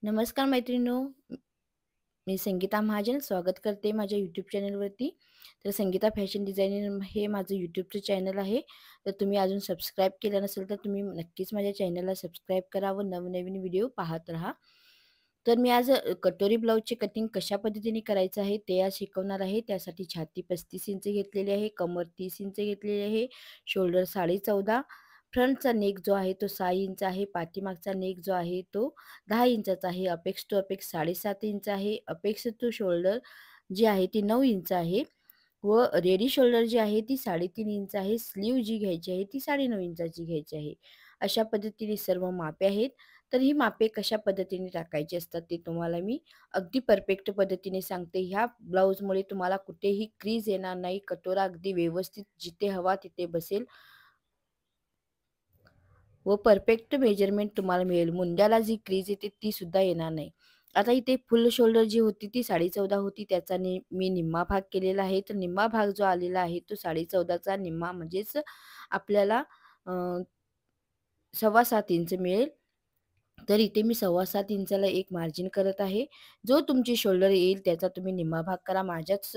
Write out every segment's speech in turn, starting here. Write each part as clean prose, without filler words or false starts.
नमस्कार मैत्रिणींनो, मी संगीता महाजन स्वागत करते माझ्या यूट्यूब चॅनलवरती. तर संगीता फॅशन डिझायनर हे माझं यूट्यूबचं चॅनल आहे. तर तुम्ही अजून सबस्क्राईब केलं नसेल तर तुम्ही नक्कीच माझ्या चॅनलला सबस्क्राईब करा व नवनवीन व्हिडिओ पाहत राहा. तर मी आज कटोरी ब्लाऊजचे कटिंग कशा पद्धतीने करायचं आहे ते आज शिकवणार आहे. त्यासाठी छाती 35 इंच घेतलेली आहे, कमर 30 इंच घेतलेली आहे, शोल्डर 14.5, फ्रंटचा नेक जो आहे तो 6 इंच आहे, पाठीमागचा नेक जो आहे तो 10 इंचाचा आहे. अपेक्स टू अपेक्स 7.5 इंच आहे. अपेक्स टू शोल्डर जी आहे ती 9 इंच आहे व रेडी शोल्डर जी आहे ती 3.5 इंच आहे. स्लीव जी घ्यायची आहे ती 9.5 इंचाची घ्यायची आहे. अशा पद्धतीने सर्व मापे आहेत. तर ही मापे कशा पद्धतीने टाकायची असतात ते तुम्हाला मी अगदी परफेक्ट पद्धतीने सांगते. ह्या ब्लाऊजमुळे तुम्हाला कुठेही क्रीज येणार नाही. कटोरा अगदी व्यवस्थित जिथे हवा तिथे बसेल व परफेक्ट मेजरमेंट तुम्हाला मिळेल. मुंड्याला जी क्रीज येते ती सुद्धा येणार नाही. आता इथे फुल शोल्डर जी होती ती 14.5 होती. त्याचा मी निम्मा भाग केलेला आहे. तर निम्मा भाग जो आलेला आहे तो 14.5चा निम्मा म्हणजेच आपल्याला अ, 7.25 इंच मिळेल. तर इथे मी 7.25 इंचाला एक मार्जिन करत आहे. जो तुमची शोल्डर येईल त्याचा तुम्ही निम्मा भाग करा. माझ्याच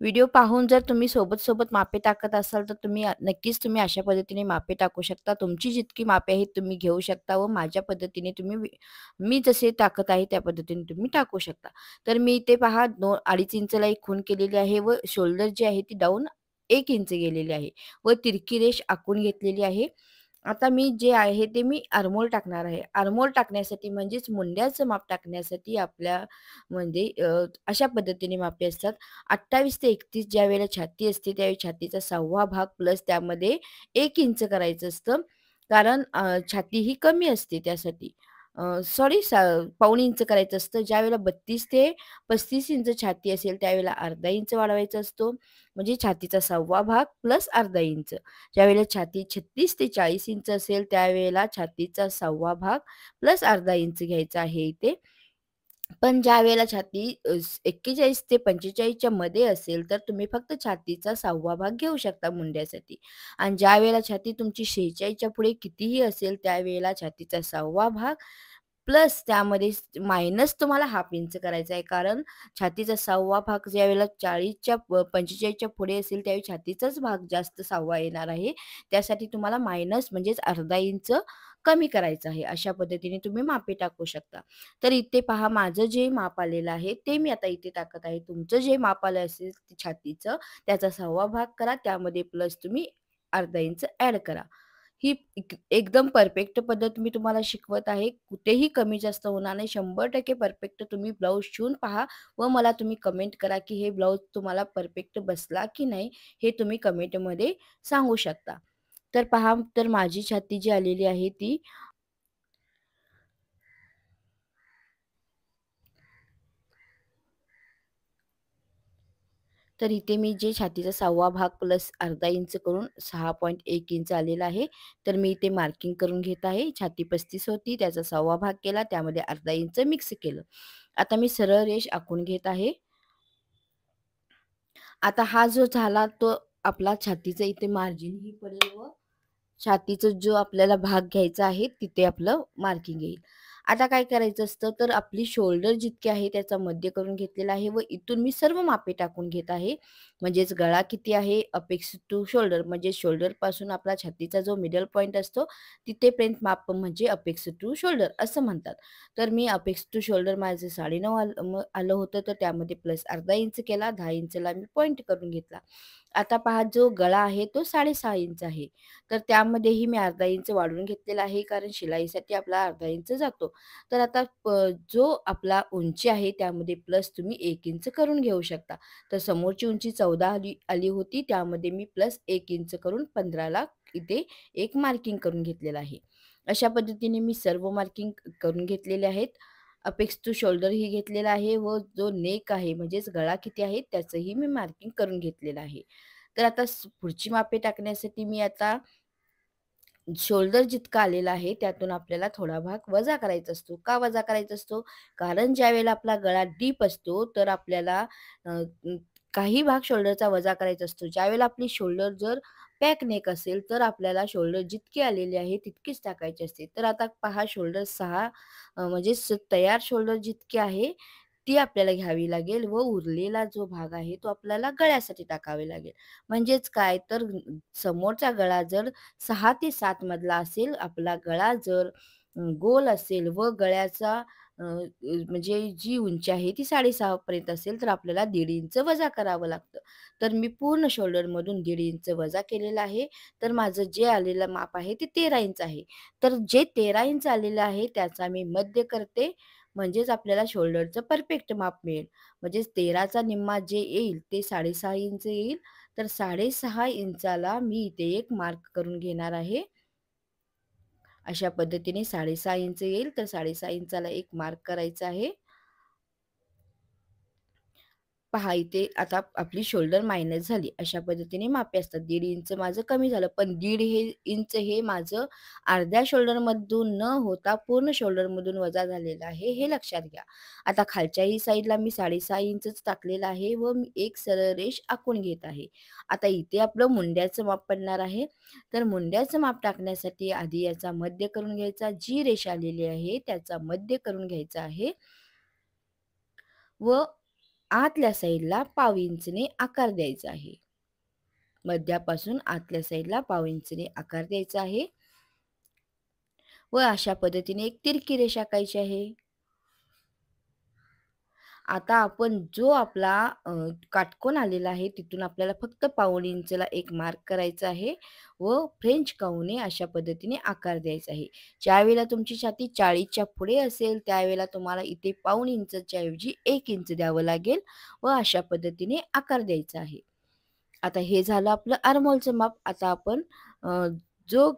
व्हिडिओ पाहून जर तुम्ही सोबत-सोबत मापे टाकत असाल, तर नक्कीच तुम्ही अशा पद्धतीने मापे टाकू शकता. तुमची जितकी मापे आहेत तुम्ही घेऊ शकता व माझ्या पद्धतीने मी जसे टाकत आहे त्या पद्धतीने तुम्ही टाकू शकता. तर मी इथे पहा 2-2.5 इंचला एक खूण केलेली आहे व शोल्डर जी आहे ती डाउन 1 इंच गेलेली आहे व तिरकी रेष आखून घेतलेली आहे. आता मी जे आहे ते मी आर्महोल टाकणार आहे. आर्महोल टाकण्यासाठी म्हणजेच मुंड्याचं माप टाकण्यासाठी आपल्या म्हणजे अशा पद्धतीने मापे असतात. 28 ते 31 ज्यावेळेला छाती असते, त्यावेळी छातीचा 6वा भाग प्लस त्यामध्ये 1 इंच करायचं असतं. कारण छाती ही कमी असते त्यासाठी. सॉरी पाऊण इंच करायचं असतं. ज्यावेळेला 32 ते 35 इंच छाती असेल, त्यावेळेला अर्धा इंच वाढवायचा असतो. म्हणजे छातीचा 6वा भाग प्लस अर्धा इंच. ज्यावेळेला छाती 36 ते 40 इंच असेल, त्यावेळेला छातीचा 6वा भाग प्लस अर्धा इंच घ्यायचा आहे इथे. पण ज्यावेळेला छाती 41 ते 45च्या मध्ये असेल, तर तुम्ही फक्त छातीचा 6वा भाग घेऊ शकता मुंड्यासाठी. आणि ज्यावेळेला छाती तुमची 46च्या पुढे कितीही असेल, त्यावेळेला छातीचा 6वा भाग प्लस त्यामध्ये मायनस तुम्हाला हाफ इंच करायचा आहे. कारण छातीचा 6वा भाग ज्यावेळेला 45च्या पुढे असेल, त्यावेळी छातीचाच भाग जास्त 6वा येणार आहे. त्यासाठी तुम्हाला मायनस म्हणजेच अर्धा इंच कमी करायचं आहे. अशा पद्धतीने तुम्ही मापे टाकू शकता. तर इथे पहा माझं जे माप आलेलं आहे, ते मी आता इथे टाकत आहे. तुमचं जे माप आलं असेल छातीचं, त्याचा 6वा भाग करा. त्यामध्ये प्लस तुम्ही अर्धा इंच ॲड करा. ही एकदम परफेक्ट पद्धत मी तुम्हाला शिकवत आहे. कुठेही कमी जास्त होणार नाही. 100% परफेक्ट तुम्ही ब्लाउज शिवून पहा व मला तुम्ही कमेंट करा, की हे ब्लाउज तुम्हाला परफेक्ट बसला की नाही, हे तुम्ही कमेंटमध्ये सांगू शकता. तर पहा, तर माझी छाती जी आलेली आहे ती तर इथे मी जे छातीचा 6वा भाग प्लस अर्धा इंच करून 6.1 इंच आलेला आहे. तर मी इथे मार्किंग करून घेत आहे. छाती 35 होती, त्याचा 6वा भाग केला, त्यामध्ये अर्धा इंच मिक्स केलं. आता मी सरळ रेष आखून घेत आहे. आता हा जो झाला तो आपला छातीचा इथे मार्जिन ही पडेल व छातीचा जो आपल्याला भाग घ्यायचा आहे तिथे आपलं मार्किंग येईल. आता काय करायचं असतं तर आपली शोल्डर जितके आहे त्याचा मध्य करून घेतलेला आहे व इथून मी सर्व मापे टाकून घेत आहे. म्हणजेच गळा किती आहे अपेक्स टू शोल्डर म्हणजे शोल्डरपासून आपला छातीचा जो मिडल पॉइंट असतो तिथेपर्यंत माप म्हणजे अपेक्स टू शोल्डर असं म्हणतात. तर मी अपेक्स टू शोल्डर माझं 9.5 आलं होतं तर त्यामध्ये प्लस अर्धा इंच केला. 10 इंचला मी पॉइंट करून घेतला. आता पहा जो गळा आहे तो 6.5 इंच आहे. तर त्यामध्येही मी अर्धा इंच वाढवून घेतलेला आहे कारण शिलाईसाठी आपला अर्धा इंच जातो. तर आता जो आपला उंची आहे त्यामध्ये प्लस तुम्ही 1 इंच करून घेऊ शकता. तर समोरची उंची 14 आली आली होती त्यामध्ये मी प्लस 1 इंच करून 15ला इथे एक मार्किंग करून घेतलेलं आहे. अशा पद्धतीने मी सर्व मार्किंग करून घेतलेले आहेत. अपेक्स टू शोल्डर ही घेतलेला आहे व जो नेक आहे म्हणजेच गळा किती आहे त्याचंही मी मार्किंग करून घेतलेलं आहे. तर आता पुढची मापे टाकण्यासाठी मी आता शोल्डर जितका आलेला आहे त्यातून आपल्याला थोडा भाग वजा करायचा असतो. का वजा करायचा असतो? कारण ज्यावेळेला आपला गळा डीप असतो तर आपल्याला अ, काही भाग शोल्डरचा वजा करायचा असतो. ज्यावेळेला आपली शोल्डर जर पॅक नेक असेल तर आपल्याला शोल्डर जितके आलेले आहे तितकेच टाकायचे असते. तर आता पहा शोल्डर 6 म्हणजे तयार शोल्डर जितके आहे ती आपल्याला घ्यावी लागेल व उरलेला जो भाग आहे तो आपल्याला गळ्यासाठी टाकावे लागेल. म्हणजेच काय तर समोरचा गळा जर 6 ते 7 मधला असेल, आपला गळा जर गोल असेल व गळ्याचा म्हणजे जी उंची आहे ती 6.5 पर्यंत असेल, तर आपल्याला 1.5 इंच वजा करावं लागतं. तर मी पूर्ण शोल्डरमधून 1.5 इंच वजा केलेलं आहे. तर माझं जे आलेलं माप आहे ते 13 इंच आहे. तर जे 13 इंच आलेलं आहे त्याचा मी मध्य करते, म्हणजेच आपल्याला शोल्डरचं परफेक्ट माप मिळेल. म्हणजेच 13चा निम्मा जे येईल ते 6.5 इंच येईल. तर 6.5 इंचाला मी इथे एक मार्क करून घेणार आहे. अशा पद्धतीने 6.5 इंच येईल, तर 6.5 इंचाला एक मार्क करायचा आहे. पहा इथे आता आपली शोल्डर मायनस झाली. अशा पद्धतीने मापे असतात. 1.5 इंच माझं कमी झालं. पण 1.5 इंच हे माझं अर्ध्या शोल्डरमधून न होता पूर्ण शोल्डरमधून वजा झालेलं आहे, हे लक्षात घ्या. आता खालच्याही साईडला मी 6.5 इंचच टाकलेलं आहे व मी एक सरळ रेष आखून घेत आहे. आता इथे आपलं मुंड्याचं माप पडणार आहे. तर मुंड्याचं माप टाकण्यासाठी आधी याचा मध्य करून घ्यायचा. जी रेष आलेली आहे त्याचा मध्य करून घ्यायचा आहे व आतल्या साईडला पाव इंचने आकार द्यायचा आहे. मध्यापासून आतल्या साईडला पाव इंचने आकार द्यायचा आहे व अशा पद्धतीने एक तिरकी रेषा आखायची आहे. आता आपण जो आपला काटकोन आलेला आहे तिथून आपल्याला फक्त पाऊण इंचला एक मार्क करायचा आहे व फ्रेंच काऊने अशा पद्धतीने आकार द्यायचा आहे. ज्यावेळेला तुमची छाती 40च्या पुढे असेल त्यावेळेला तुम्हाला इथे पाऊण इंचच्या ऐवजी 1 इंच द्यावं लागेल व अशा पद्धतीने आकार द्यायचा आहे. आता हे झालं आपलं आर्महोलचं माप. आता आपण जो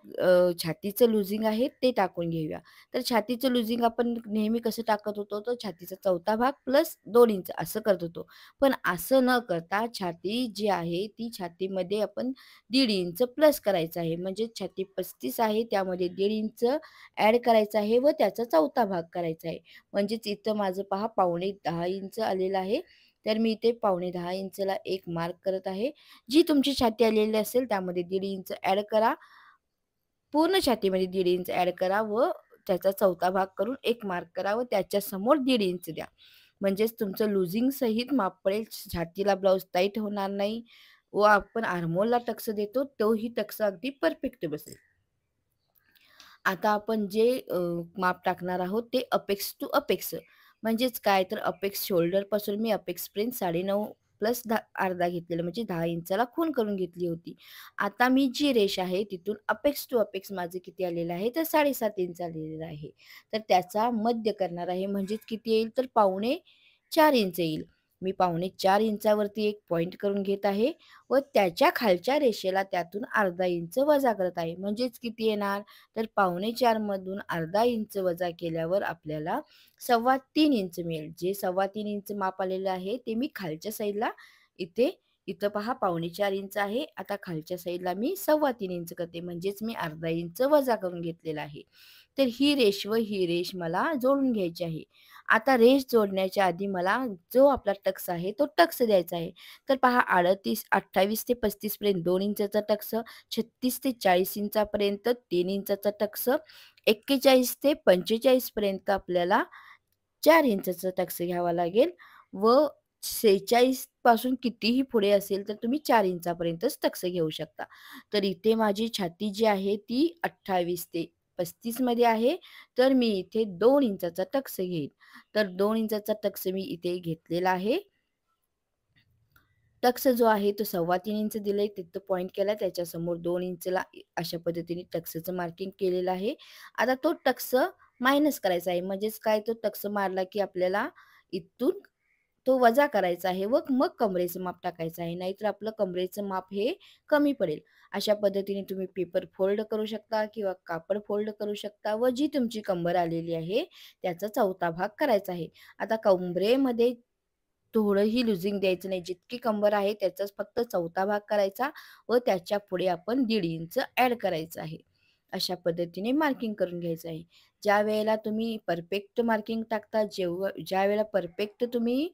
छातीचं लूजिंग आहे ते टाकून घेऊया. तर छातीचं लूजिंग आपण नेहमी कसं टाकत होतो, तर छातीचा 4था भाग प्लस 2 इंच असं करत होतो. पण असं न करता छाती जी आहे ती छातीमध्ये आपण 1.5 इंच प्लस करायचं आहे. म्हणजे छाती 35 आहे त्यामध्ये 1.5 इंच ॲड करायचं आहे व त्याचा 4था भाग करायचा आहे. म्हणजेच इथं माझं पहा पावणे 10 इंच आलेलं आहे. तर मी इथे पावणे 10 इंचला एक मार्क करत आहे. जी तुमची छाती आलेली असेल त्यामध्ये 1.5 इंच ॲड करा. पूर्ण छातीमध्ये 1.5 इंच ॲड करा व त्याचा 4था भाग करून एक मार्क करा व त्याच्यासमोर 1.5 इंच द्या. म्हणजेच तुमचं लूजिंग सहित माप पडेल. छातीला ब्लाउज टाईट होणार नाही व आपण आर्महोलला टक्स देतो तोही टक्स अगदी परफेक्ट बसेल. आता आपण जे माप टाकणार आहोत ते अपेक्स टू अपेक्स. म्हणजेच काय तर अपेक्स शोल्डरपासून मी अपेक्सपर्यंत 9.5 प्लस अर्धा घेतलेला म्हणजे 10 इंचाला खूण करून घेतली होती. आता मी जी रेष आहे तिथून अपेक्स टू अपेक्स माझं किती आलेलं आहे तर 7.5 इंच आलेलं आहे. तर त्याचा मध्य करणार आहे म्हणजेच किती येईल तर पावणे 4 इंच येईल. मी पावणे 4 इंचावरती एक पॉइंट करून घेत आहे व त्याच्या खालच्या रेषेला त्यातून अर्धा इंच वजा करत आहे. म्हणजेच किती येणार तर पावणे 4 मधून अर्धा इंच वजा केल्यावर आपल्याला 3.25 इंच मिळेल. जे 3.25 इंच माप आलेलं आहे ते मी खालच्या साईडला इथे इथं पहा पावणे 4 इंच आहे. आता खालच्या साईडला मी 3.25 इंच करते म्हणजेच मी अर्धा इंच वजा करून घेतलेला आहे. तर ही रेष व ही रेष मला जोडून घ्यायची आहे. आता रेष जोडण्याच्या आधी मला जो आपला टक्स आहे तो टक्स द्यायचा आहे. तर पहा 28 ते 35 पर्यंत 2 इंचाचा टक्स, 36 ते 40 इंचापर्यंत 3 इंचाचा टक्स, 41 ते 45 पर्यंत आपल्याला 4 इंचाचा टक्स घ्यावा लागेल व 46 पासून कितीही पुढे असेल तर तुम्ही 4 इंचापर्यंतच टक्स घेऊ शकता. तर इथे माझी छाती जी आहे ती 28 ते 35 मध्ये आहे. तर मी इथे 2 इंचाचा टक्स घेईन. तर 2 इंचाचा टक्स मी इथे घेतलेला आहे. टक्स जो आहे तो 3.25 इंच दिलंय तिथं पॉइंट केला त्याच्यासमोर 2 इंचला अशा पद्धतीने टक्सचं मार्किंग केलेलं आहे. आता तो टक्स मायनस करायचा आहे. म्हणजेच काय तो टक्स मारला की आपल्याला इथून तो वजा करायचा आहे व मग कमरेचं माप टाकायचं आहे. नाहीतर आपलं कमरेचं माप हे कमी पडेल. अशा पद्धतीने तुम्ही पेपर फोल्ड करू शकता किंवा कापड फोल्ड करू शकता व जी तुमची कंबर आलेली आहे त्याचा 4था भाग करायचा आहे. आता कंबरेमध्ये थोडंही लूजिंग द्यायचं नाही. जितकी कंबर आहे त्याचाच फक्त 4था भाग करायचा व त्याच्या पुढे आपण 1.5 इंच ॲड करायचं आहे. अशा पद्धतीने मार्किंग करून घ्यायचं आहे. ज्यावेळेला तुम्ही परफेक्ट मार्किंग टाकता, ज्यावेळेला परफेक्ट तुम्ही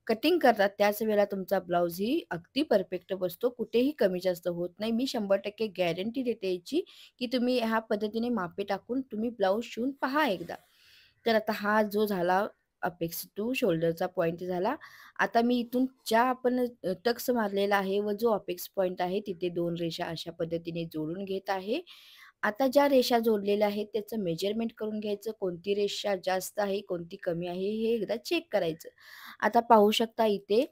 कटिंग करतात त्याच वेळेला तुमचा ब्लाउजही अगदी परफेक्ट बसतो. कुठेही कमी जास्त होत नाही. मी 100% गॅरंटी देते याची, की तुम्ही ह्या पद्धतीने मापे टाकून तुम्ही ब्लाउज शिवून पहा एकदा. तर आता हा जो झाला अपेक्स टू शोल्डरचा पॉइंट झाला. आता मी इथून ज्या आपण टक्स मारलेला आहे व जो अपेक्स पॉइंट आहे तिथे 2 रेषा अशा पद्धतीने जोडून घेत आहे. आता ज्या रेषा जोडलेल्या आहेत त्याचं मेजरमेंट करून घ्यायचं. कोणती रेषा जास्त आहे, कोणती कमी आहे हे एकदा चेक करायचं. आता पाहू शकता इथे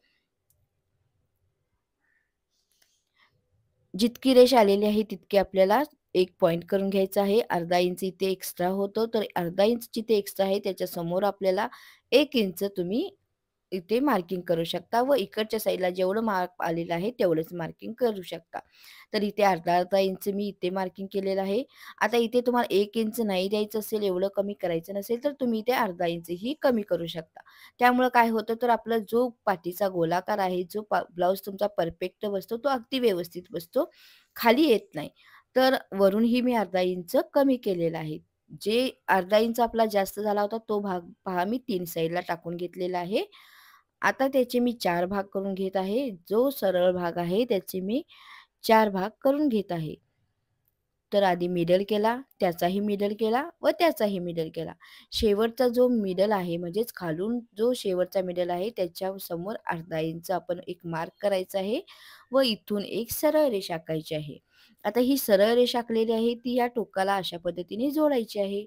जितकी रेष आलेली आहे तितकी आपल्याला 1 पॉइंट करून घ्यायचा आहे. अर्धा इंच इथे एक्स्ट्रा होतो, तर अर्धा इंच जिथे एक्स्ट्रा आहे त्याच्या समोर आपल्याला 1 इंच तुम्ही इथे मार्किंग करू शकता व इकडच्या साईडला जेवढं मार्क आलेलं आहे तेवढंच मार्किंग करू शकता. तर इथे अर्धा-अर्धा इंच मी इथे मार्किंग केलेलं आहे. आता इथे तुम्हाला 1 इंच नाही द्यायचं असेल, एवढं कमी करायचं नसेल, तर तुम्ही इथे अर्धा इंचही कमी करू शकता. त्यामुळं काय होतं, तर आपला जो पाठीचा गोलाकार आहे, जो ब्लाउज तुमचा परफेक्ट बसतो, तो अगदी व्यवस्थित बसतो, खाली येत नाही. तर वरूनही मी अर्धा इंच कमी केलेला आहे. जे अर्धा इंच आपला जास्त झाला होता, तो भाग पहा मी 3 साइडला टाकून घेतलेला आहे. आता त्याचे मी 4 भाग करून घेत आहे. जो सरळ भाग आहे त्याचे मी 4 भाग करून घेत आहे. तर आधी मिडल केला, त्याचाही मिडल केला व त्याचाही मिडल केला. शेवटचा जो मिडल आहे म्हणजेच खालून जो शेवटचा मिडल आहे त्याच्या समोर अर्धा इंच आपण एक मार्क करायचा आहे व इथून एक सरळ रेषा आखायची आहे. आता ही सरळ रेषा आखलेली आहे ती या टोकाला अशा पद्धतीने जोडायची आहे.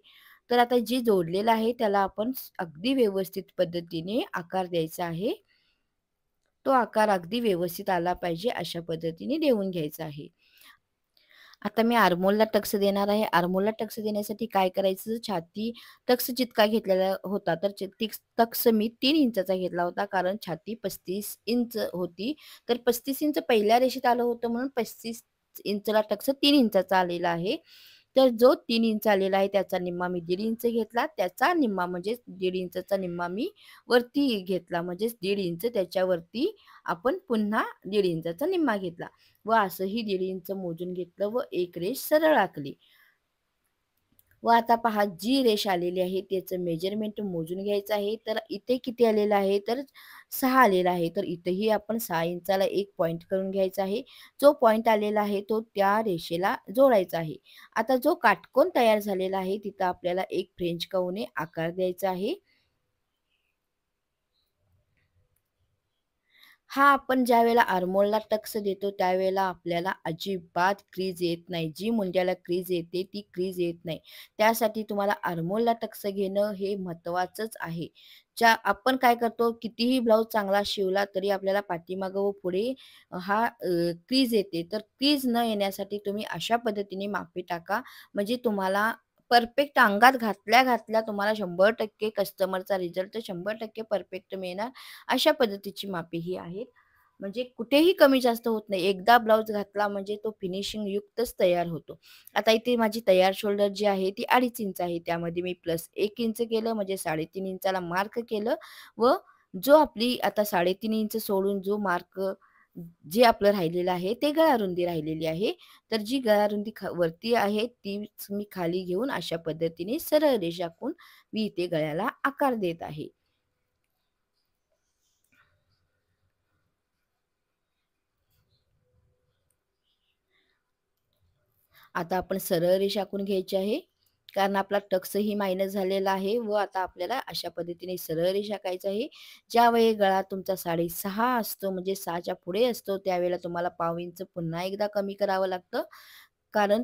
तर आता जे जोडलेलं आहे त्याला आपण अगदी व्यवस्थित पद्धतीने आकार द्यायचा आहे. तो आकार अगदी व्यवस्थित आला पाहिजे अशा पद्धतीने देऊन घ्यायचा आहे. आता मी आर्मोलला टक्स देणार आहे. आर्मोलला टक्स देण्यासाठी काय करायचं, छाती टक्स जितका घेतलेला होता, तर टक्स मी 3 इंचाचा घेतला होता. कारण छाती 35 इंच होती. तर 35 इंच पहिल्या रेषेत आलं होतं म्हणून 35 इंचला टक्स 3 इंचाचा आलेला आहे. तर जो 3 इंच आलेला आहे त्याचा निम्मा मी 1.5 इंच घेतला. त्याचा निम्मा म्हणजेच 1.5 इंचचा निम्मा मी वरती घेतला. म्हणजेच 1.5 इंच त्याच्यावरती आपण पुन्हा 1.5 इंचाचा निम्मा घेतला. व असंही 1.5 इंच मोजून घेतलं व एक रेष सरळ आखली. व आता पहा जी रेष आलेली आहे त्याचं मेजरमेंट मोजून घ्यायचं आहे. तर इथे किती आलेलं आहे तर 6 आलेला आहे. तर इथेही आपण 6 इंचाला एक पॉइंट करून घ्यायचा आहे. जो पॉइंट आलेला आहे तो त्या रेषेला जोडायचा आहे. आता जो काटकोन तयार झालेला आहे तिथं आपल्याला एक फ्रेंच कर्वने आकार द्यायचा आहे. हा आपण ज्यावेळेला आर्मोलला टक्स देतो त्यावेळेला आपल्याला अजिबात क्रीज येत नाही. जी मुंड्याला क्रीज येते ती क्रीज येत नाही. त्यासाठी तुम्हाला आर्मोलला टक्स घेणं हे महत्त्वाचंच आहे. आपण काय करतो कितीही ब्लाउज चांगला शिवला तरी आपल्याला पाठीमागं व पुढे क्रीज येते. तर क्रीज न येण्यासाठी तुम्ही अशा पद्धतीने मापे टाका. म्हणजे तुम्हाला परफेक्ट अंगात घातल्या-घातल्या तुम्हाला 100% कस्टमरचा रिझल्ट 100% परफेक्ट मिळणार. अशा पद्धतीची मापे ही आहेत. म्हणजे कुठेही कमी जास्त होत नाही. एकदा ब्लाउज घातला म्हणजे तो फिनिशिंग युक्तच तयार होतो. आता इथे माझी तयार शोल्डर जी आहे ती 2.5 इंच आहे. त्यामध्ये मी प्लस 1 इंच केलं म्हणजे 3.5 इंचाला मार्क केलं व जो आपली आता 3.5 इंच सोडून जो मार्क जे आपलं राहिलेलं आहे ते गळारुंदी राहिलेली आहे. तर जी गळारुंदी वरती आहे तीच मी खाली घेऊन अशा पद्धतीने सरळ रेषा आखून मी इथे गळ्याला आकार देत आहे. आता आपण सरळ रेषा आखून घ्यायची आहे. कारण आपला टक्सही मायनस झालेला आहे व आता आपल्याला अशा पद्धतीने सरळ रेषा आखायची आहे. ज्यावेळी गळा तुमचा 6.5 असतो म्हणजे 6च्या पुढे असतो त्यावेळेला तुम्हाला पाव इंच पुन्हा एकदा कमी करावं लागतं. कारण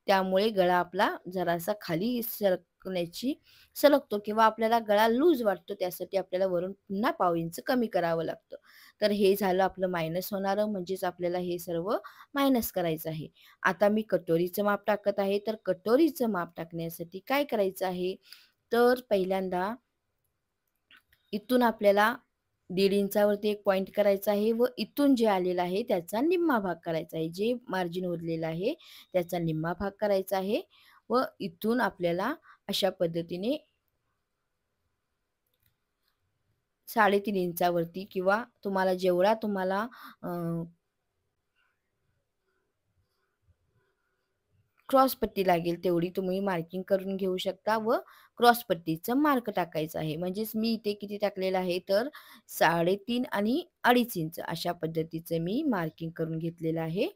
त्यामुळे गळा आपला जरासा खाली सरकतो किंवा आपल्याला गळा लूज वाटतो त्यासाठी आपल्याला वरून पुन्हा पाव इंच कमी करावं लागतं. तर हे झालं आपलं मायनस होणारं म्हणजेच आपल्याला हे सर्व मायनस करायचं आहे. आता मी कटोरीचं माप टाकत आहे. तर कटोरीचं माप टाकण्यासाठी काय करायचं आहे, तर पहिल्यांदा इथून आपल्याला 1.5 इंचावरती एक पॉइंट करायचा आहे व इथून जे आलेलं आहे त्याचा निम्मा भाग करायचा आहे. जे मार्जिन उरलेलं आहे त्याचा निम्मा भाग करायचा आहे व इथून आपल्याला अशा पद्धतीने 3.5 इंचावरती किंवा तुम्हाला जेवढा तुम्हाला क्रॉस पट्टी लागेल तेवढी तुम्ही मार्किंग करून घेऊ शकता व क्रॉस पट्टीचं मार्क टाकायचं आहे. म्हणजेच मी इथे किती टाकलेलं आहे तर 3.5 आणि 2.5 इंच अशा पद्धतीचं मी मार्किंग करून घेतलेलं आहे.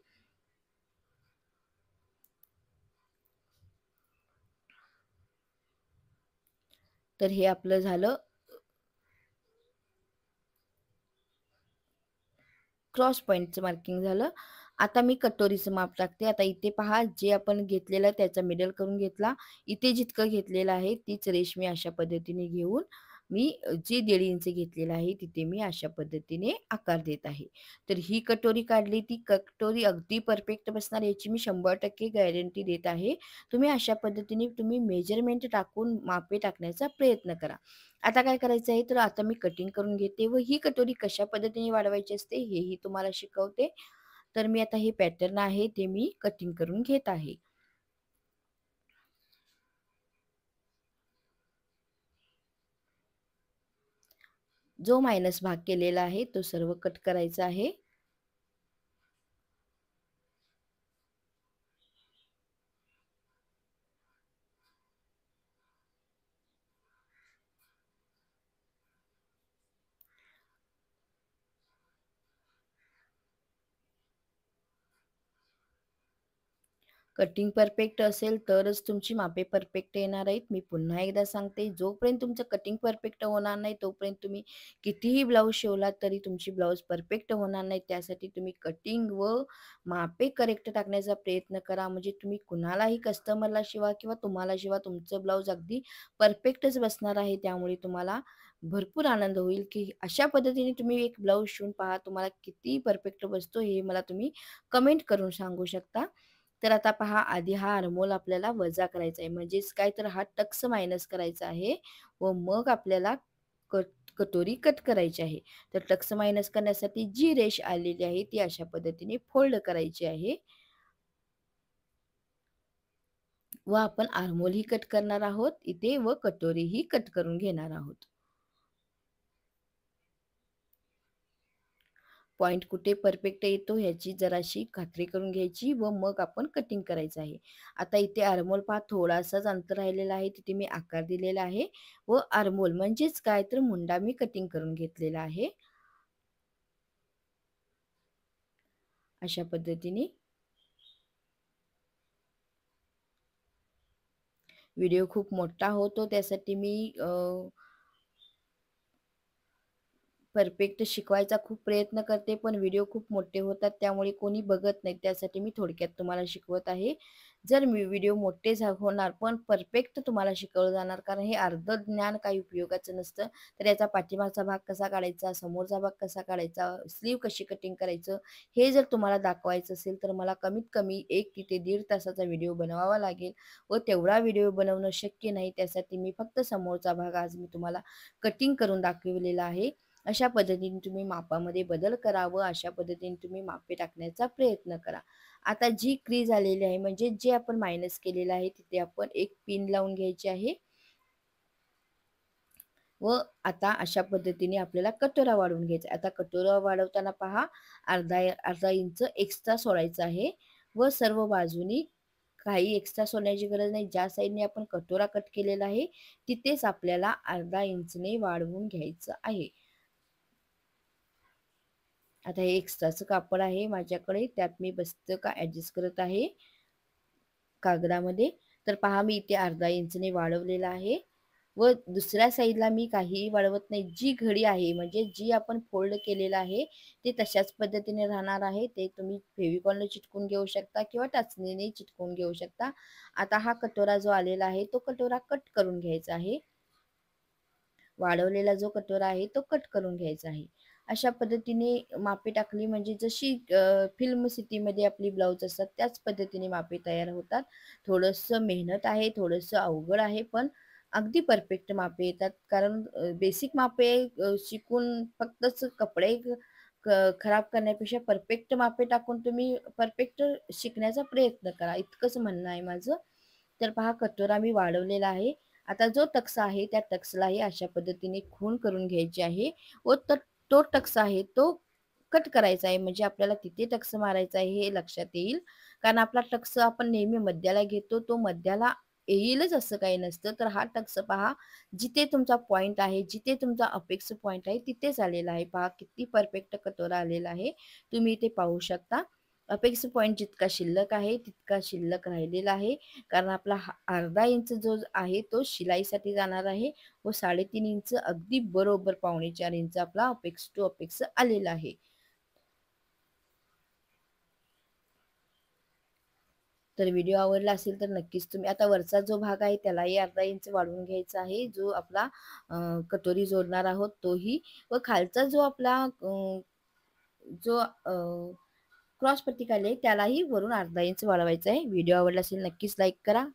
तर हे आपलं झालं क्रॉस पॉइंटचं मार्किंग झालं. आता मी कटोरीचं माप टाकते. आता इथे पहा जे आपण घेतलेलं आहे त्याचा मिडल करून घेतला. इथे जितकं घेतलेलं आहे तीच रेष मी अशा पद्धतीने घेऊन मी जे 1.5 इंच घेतलेलं आहे तिथे मी अशा पद्धतीने आकार देत आहे. तर ही कटोरी काढली ती कटोरी अगदी परफेक्ट बसणार याची मी 100% गॅरंटी देत आहे. तुम्ही अशा पद्धतीने तुम्ही मेजरमेंट टाकून मापे टाकण्याचा प्रयत्न करा. आता काय करायचं आहे तर आता मी कटिंग करून घेते व ही कटोरी कशा पद्धतीने वाढवायची असते हेही तुम्हाला शिकवते. तर मी आता हे पॅटर्न आहे ते मी कटिंग करून घेत आहे. जो मायनस भाग केलेला आहे तो सर्व कट करायचा आहे. कटिंग परफेक्ट असेल तरच तुमची मापे परफेक्ट येणार आहेत. मी पुन्हा एकदा सांगते, जोपर्यंत तुमचं कटिंग परफेक्ट होणार नाही, तोपर्यंत तुम्ही कितीही ब्लाऊज शिवलात तरी तुमची ब्लाऊज परफेक्ट होणार नाही. त्यासाठी तुम्ही कटिंग व मापे करेक्ट टाकण्याचा प्रयत्न करा. म्हणजे तुम्ही कुणालाही कस्टमरला शिवा किंवा तुम्हाला शिवा, तुमचं ब्लाऊज अगदी परफेक्टच बसणार आहे. त्यामुळे तुम्हाला भरपूर आनंद होईल, की अशा पद्धतीने तुम्ही एक ब्लाऊज शिवून पहा, तुम्हाला किती परफेक्ट बसतो हे मला तुम्ही कमेंट करून सांगू शकता. तर आता पहा आधी हा आर्महोल आपल्याला वजा करायचा आहे. म्हणजेच काय तर हा टक्स मायनस करायचा आहे व मग आपल्याला कट कटोरी कट करायची आहे. तर टक्स मायनस करण्यासाठी जी रेष आलेली आहे ती अशा पद्धतीने फोल्ड करायची आहे व आपण आर्महोल ही कट करणार आहोत इथे व कटोरी ही कट करून घेणार आहोत. पॉइंट कुठे परफेक्ट येतो ह्याची जराशी खात्री करून घ्यायची व मग आपण कटिंग करायचं आहे. आता इथे आर्महोल पहा थोडासाच अंतर राहिलेला आहे तिथे मी आकार दिलेला आहे व आर्महोल म्हणजेच काय तर मुंडा मी कटिंग करून घेतलेला आहे. अशा पद्धतीने व्हिडिओ खूप मोठा होतो त्यासाठी मी परफेक्ट शिकवायचा खूप प्रयत्न करते, पण व्हिडिओ खूप मोठे होतात त्यामुळे कोणी बघत नाही. त्यासाठी मी थोडक्यात तुम्हाला शिकवत आहे. जर मी व्हिडिओ मोठे होणार पण परफेक्ट तुम्हाला शिकवलं जाणार कारण हे अर्ध ज्ञान काही उपयोगाचं नसतं. तर याचा पाठीमागचा भाग कसा काढायचा, समोरचा भाग कसा काढायचा, स्लीव कशी कटिंग करायचं हे जर तुम्हाला दाखवायचं असेल तर मला कमीत कमी 1 ते 1.5 तासाचा व्हिडिओ बनवावा लागेल व तेवढा व्हिडिओ बनवणं शक्य नाही. त्यासाठी मी फक्त समोरचा भाग आज मी तुम्हाला कटिंग करून दाखवलेला आहे. अशा पद्धतीने तुम्ही मापामध्ये बदल करा व अशा पद्धतीने तुम्ही मापे टाकण्याचा प्रयत्न करा. आता जी क्रीज आलेली आहे म्हणजे जे आपण मायनस केलेलं आहे तिथे आपण एक पिन लावून घ्यायची आहे व आता अशा पद्धतीने आपल्याला कटोरा वाढवून घ्यायचा. आता कटोरा वाढवताना पहा अर्धा अर्धा इंच एक्स्ट्रा सोडायचा आहे व सर्व बाजूनी काही एक्स्ट्रा सोडण्याची गरज नाही. ज्या साईडने आपण कटोरा कट केलेला आहे तिथेच आपल्याला अर्धा इंचने वाढवून घ्यायचं आहे. आता हे एक्स्ट्राचं कापड आहे माझ्याकडे त्यात मी बसतं का ॲडजस्ट करत आहे कागदामध्ये. तर पहा मी इथे अर्धा इंचने वाढवलेला आहे व दुसऱ्या साईडला मी काहीही वाढवत नाही. जी घडी आहे म्हणजे जी आपण फोल्ड केलेलं आहे ते तशाच पद्धतीने राहणार आहे. ते तुम्ही फेविकॉलने चिटकून घेऊ शकता किंवा टाचणीने चिटकून घेऊ शकता. आता हा कटोरा जो आलेला आहे तो कटोरा कट करून घ्यायचा आहे. वाढवलेला जो कटोरा आहे तो कट करून घ्यायचा आहे. अशा पद्धतीने मापे टाकली म्हणजे जशी फिल्म सिटीमध्ये आपली ब्लाऊज असतात त्याच पद्धतीने मापे तयार होतात. थोडंसं मेहनत आहे, थोडंसं अवघड आहे, पण अगदी परफेक्ट मापे येतात. कारण बेसिक मापे शिकून फक्तच कपडे खराब करण्यापेक्षा परफेक्ट मापे टाकून तुम्ही परफेक्ट शिकण्याचा प्रयत्न करा, इतकंच म्हणणं आहे माझं. तर पहा कटोरा मी वाढवलेला आहे. आता जो टक्स आहे त्या टक्सलाही अशा पद्धतीने खूण करून घ्यायची आहे व तो टक्स आहे तो कट करायचा आहे. म्हणजे आपल्याला तिथे टक्स मारायचा आहे हे लक्षात येईल. कारण आपला टक्स आपण नेहमी मध्याला घेतो, तो मध्याला येईलच असं काही नसतं. तर हा टक्स पहा, जिथे तुमचा पॉइंट आहे, जिथे तुमचा अपेक्स पॉइंट आहे, तिथेच आलेला आहे. पहा किती परफेक्ट कटोरा आलेला आहे. तुम्ही इथे पाहू शकता. अपेक्स पॉइंट जितका शिल्लक आहे, तितका शिल्लक राहिलेला आहे. कारण आपला अर्धा इंच जो आहे, तो शिलाईसाठी जाणार आहे व 3.5 इंच अगदी बरोबर 4.5 इंच आपला अपेक्स टू अपेक्स आलेला आहे. तर व्हिडिओ आवडला असेल तर नक्कीच तुम्ही आता वरचा जो भाग आहे त्यालाही अर्धा इंच वाढवून घ्यायचा आहे. जो आपला कटोरी जोडणार आहोत तोही व खालचा जो आपला जो क्रॉस पट्टी काढली आहे त्यालाही वरून अर्धा इंच वाढवायचा आहे. व्हिडिओ आवडला असेल नक्कीच लाईक करा.